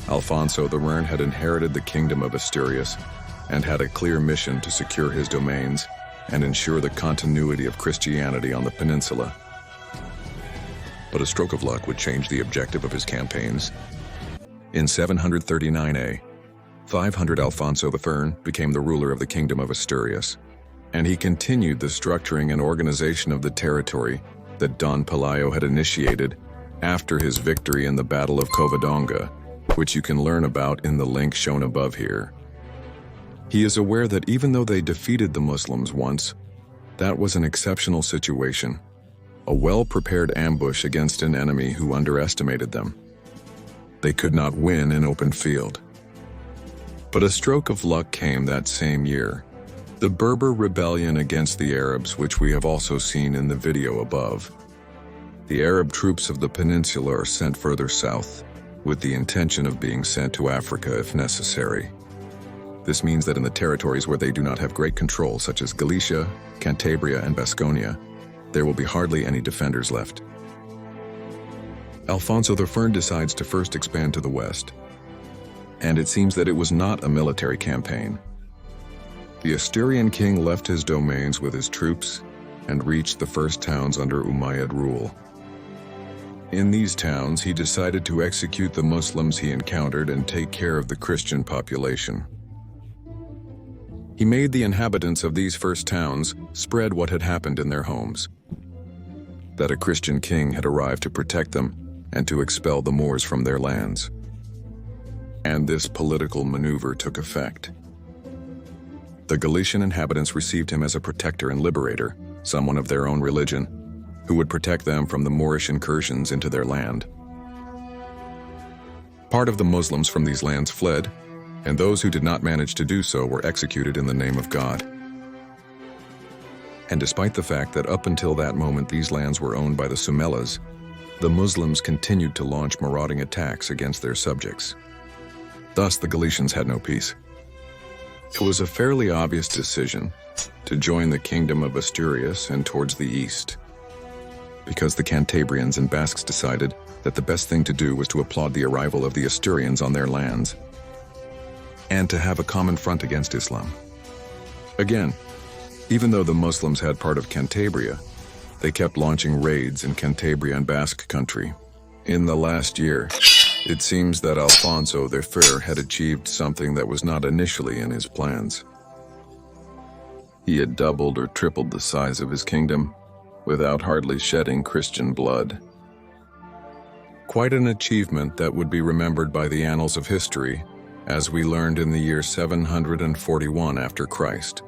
Alfonso the Learned had inherited the kingdom of Asturias and had a clear mission to secure his domains and ensure the continuity of Christianity on the peninsula. But a stroke of luck would change the objective of his campaigns. In 739 500 Alfonso the Learned became the ruler of the kingdom of Asturias, and he continued the structuring and organization of the territory that Don Pelayo had initiated after his victory in the Battle of Covadonga, which you can learn about in the link shown above here. He is aware that even though they defeated the Muslims once, that was an exceptional situation, a well-prepared ambush against an enemy who underestimated them. They could not win in open field. But a stroke of luck came that same year. The Berber rebellion against the Arabs, which we have also seen in the video above. The Arab troops of the peninsula are sent further south, with the intention of being sent to Africa if necessary. This means that in the territories where they do not have great control, such as Galicia, Cantabria, and Baskonia, there will be hardly any defenders left. Alfonso the Learned decides to first expand to the west, and it seems that it was not a military campaign. The Asturian king left his domains with his troops and reached the first towns under Umayyad rule. In these towns, he decided to execute the Muslims he encountered and take care of the Christian population. He made the inhabitants of these first towns spread what had happened in their homes, that a Christian king had arrived to protect them and to expel the Moors from their lands. And this political maneuver took effect. The Galician inhabitants received him as a protector and liberator, someone of their own religion, who would protect them from the Moorish incursions into their land. Part of the Muslims from these lands fled, and those who did not manage to do so were executed in the name of God. And despite the fact that up until that moment these lands were owned by the Sumelas, the Muslims continued to launch marauding attacks against their subjects. Thus, the Galicians had no peace. It was a fairly obvious decision to join the kingdom of Asturias and towards the east, because the Cantabrians and Basques decided that the best thing to do was to applaud the arrival of the Asturians on their lands and to have a common front against Islam. Again, even though the Muslims had part of Cantabria, they kept launching raids in Cantabria and Basque country. In the last year, it seems that Alfonso the Fair had achieved something that was not initially in his plans. He had doubled or tripled the size of his kingdom without hardly shedding Christian blood. Quite an achievement that would be remembered by the annals of history, as we learned in the year 741 after Christ.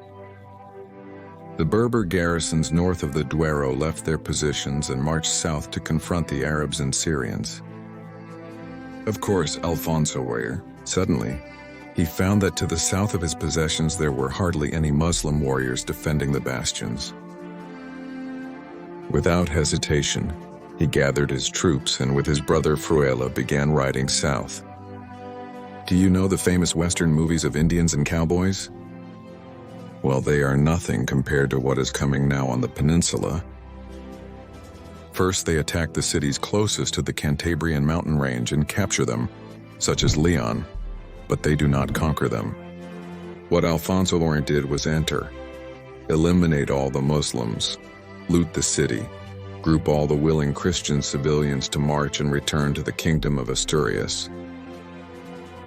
The Berber garrisons north of the Duero left their positions and marched south to confront the Arabs and Syrians. Of course, Alfonso warrior, suddenly, he found that to the south of his possessions there were hardly any Muslim warriors defending the bastions. Without hesitation, he gathered his troops and with his brother Fruela began riding south. Do you know the famous Western movies of Indians and cowboys? Well, they are nothing compared to what is coming now on the peninsula. First, they attack the cities closest to the Cantabrian mountain range and capture them, such as Leon, but they do not conquer them. What Alfonso the Learned did was enter, eliminate all the Muslims, loot the city, group all the willing Christian civilians to march and return to the kingdom of Asturias.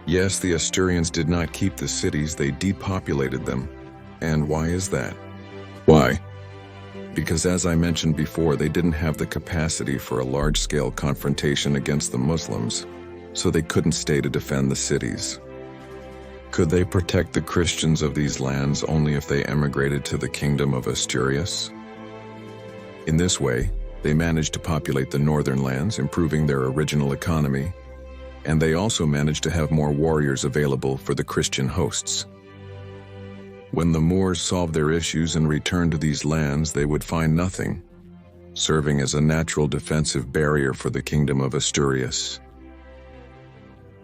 Yes, the Asturians did not keep the cities, they depopulated them. And why is that? Why? Because as I mentioned before, they didn't have the capacity for a large-scale confrontation against the Muslims, so they couldn't stay to defend the cities. Could they protect the Christians of these lands only if they emigrated to the kingdom of Asturias? In this way, they managed to populate the northern lands, improving their original economy, and they also managed to have more warriors available for the Christian hosts. When the Moors solved their issues and returned to these lands, they would find nothing, serving as a natural defensive barrier for the kingdom of Asturias.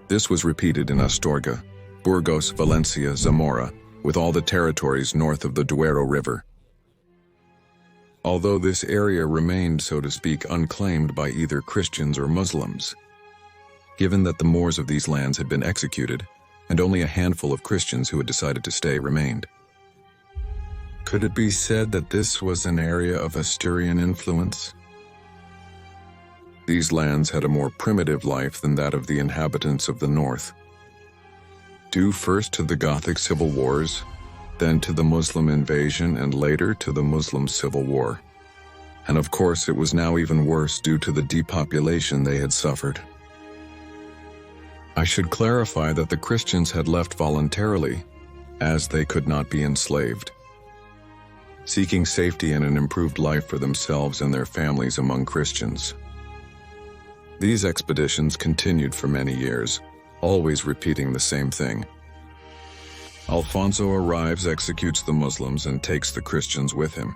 This was repeated in Astorga, Burgos, Valencia, Zamora, with all the territories north of the Duero River. Although this area remained, so to speak, unclaimed by either Christians or Muslims, given that the Moors of these lands had been executed, and only a handful of Christians who had decided to stay remained. Could it be said that this was an area of Asturian influence? These lands had a more primitive life than that of the inhabitants of the north. Due first to the Gothic civil wars, then to the Muslim invasion, and later to the Muslim civil war. And of course, it was now even worse due to the depopulation they had suffered. I should clarify that the Christians had left voluntarily, as they could not be enslaved, seeking safety and an improved life for themselves and their families among Christians. These expeditions continued for many years, always repeating the same thing. Alfonso arrives, executes the Muslims, and takes the Christians with him.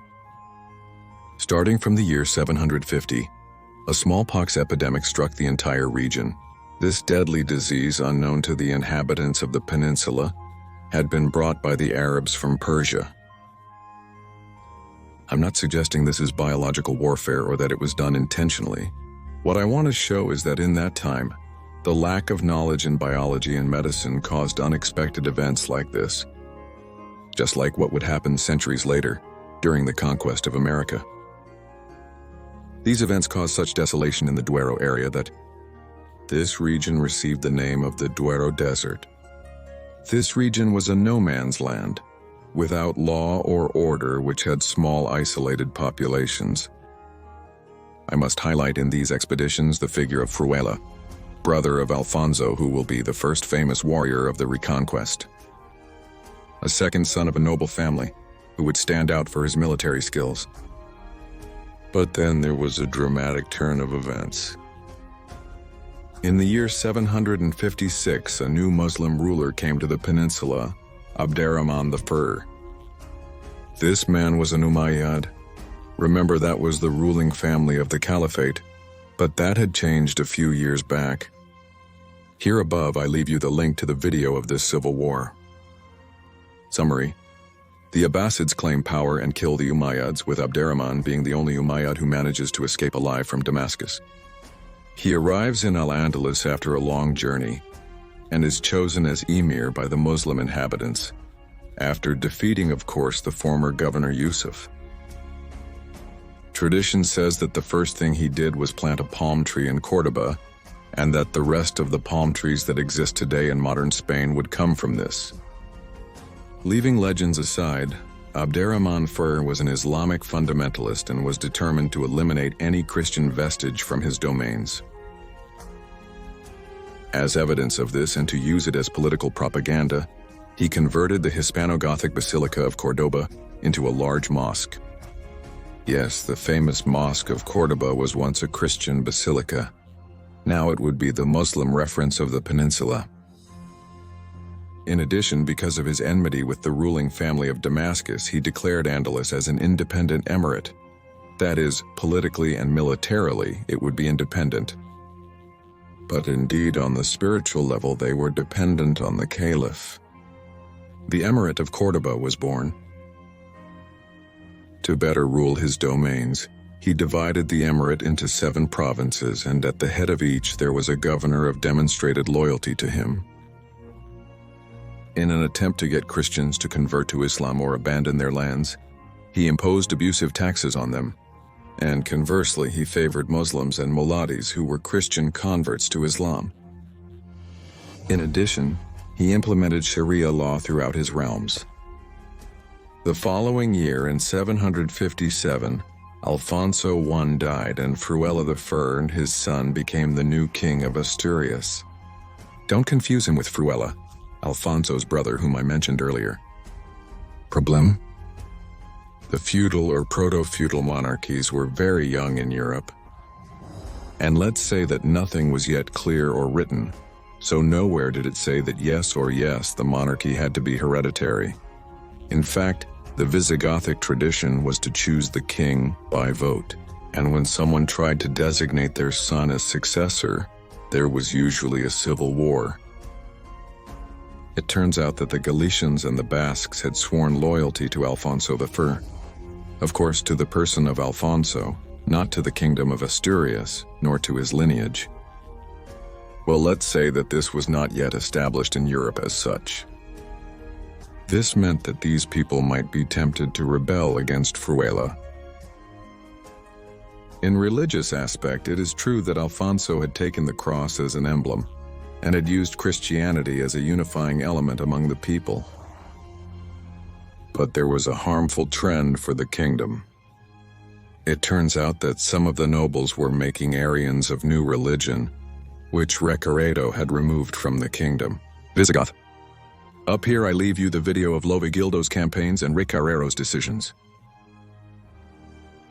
Starting from the year 750, a smallpox epidemic struck the entire region. This deadly disease, unknown to the inhabitants of the peninsula, had been brought by the Arabs from Persia. I'm not suggesting this is biological warfare or that it was done intentionally. What I want to show is that in that time, the lack of knowledge in biology and medicine caused unexpected events like this, just like what would happen centuries later during the conquest of America. These events caused such desolation in the Duero area that this region received the name of the Duero Desert. This region was a no-man's land, without law or order, which had small isolated populations. I must highlight in these expeditions the figure of Fruela, brother of Alfonso, who will be the first famous warrior of the Reconquest. A second son of a noble family, who would stand out for his military skills. But then there was a dramatic turn of events. In the year 756, a new Muslim ruler came to the peninsula, Abderramán I. This man was an Umayyad. Remember, that was the ruling family of the Caliphate, but that had changed a few years back. Here above, I leave you the link to the video of this civil war. Summary: the Abbasids claim power and kill the Umayyads, with Abderramán being the only Umayyad who manages to escape alive from Damascus. He arrives in Al-Andalus after a long journey and is chosen as emir by the Muslim inhabitants, after defeating, of course, the former governor Yusuf. Tradition says that the first thing he did was plant a palm tree in Córdoba, and that the rest of the palm trees that exist today in modern Spain would come from this. Leaving legends aside, Abderramán I was an Islamic fundamentalist and was determined to eliminate any Christian vestige from his domains. As evidence of this, and to use it as political propaganda, he converted the Hispano-Gothic Basilica of Córdoba into a large mosque. Yes, the famous Mosque of Córdoba was once a Christian basilica. Now it would be the Muslim reference of the peninsula. In addition, because of his enmity with the ruling family of Damascus, he declared Andalus as an independent emirate. That is, politically and militarily, it would be independent. But indeed, on the spiritual level, they were dependent on the caliph. The emirate of Córdoba was born. To better rule his domains, he divided the emirate into 7 provinces, and at the head of each there was a governor of demonstrated loyalty to him. In an attempt to get Christians to convert to Islam or abandon their lands, he imposed abusive taxes on them, and conversely he favored Muslims and muladis who were Christian converts to Islam. In addition, he implemented Sharia law throughout his realms. The following year, in 757, Alfonso I died, and Fruela I and his son became the new king of Asturias. Don't confuse him with Fruela, Alfonso's brother whom I mentioned earlier. Problem? The feudal or proto-feudal monarchies were very young in Europe. And let's say that nothing was yet clear or written, so nowhere did it say that yes or yes the monarchy had to be hereditary. In fact, the Visigothic tradition was to choose the king by vote, and when someone tried to designate their son as successor, there was usually a civil war. It turns out that the Galicians and the Basques had sworn loyalty to Alfonso I. Of course, to the person of Alfonso, not to the kingdom of Asturias, nor to his lineage. Well, let's say that this was not yet established in Europe as such. This meant that these people might be tempted to rebel against Fruela. In religious aspect, it is true that Alfonso had taken the cross as an emblem and had used Christianity as a unifying element among the people. But there was a harmful trend for the kingdom. It turns out that some of the nobles were making Arians of new religion, which Recaredo had removed from the kingdom. Visigoth. Up here I leave you the video of Lovigildo's campaigns and Recaredo's decisions.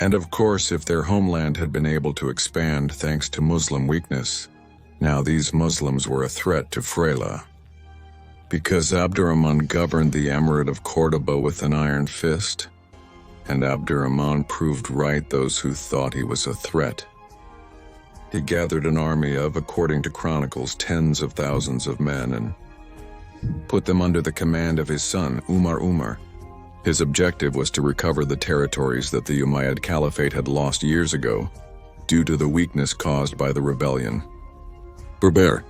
And of course, if their homeland had been able to expand thanks to Muslim weakness, now these Muslims were a threat to Fruela. Because Abderramán governed the Emirate of Córdoba with an iron fist, and Abderramán proved right those who thought he was a threat. He gathered an army of, according to chronicles, tens of thousands of men and put them under the command of his son, Umar. His objective was to recover the territories that the Umayyad Caliphate had lost years ago due to the weakness caused by the rebellion. Berber.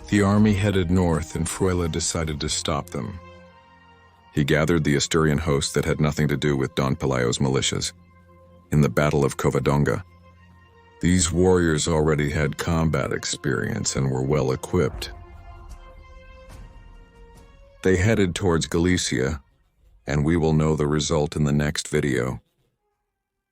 The army headed north and Fruela decided to stop them. He gathered the Asturian host that had nothing to do with Don Pelayo's militias in the Battle of Covadonga. These warriors already had combat experience and were well equipped. They headed towards Galicia, and we will know the result in the next video.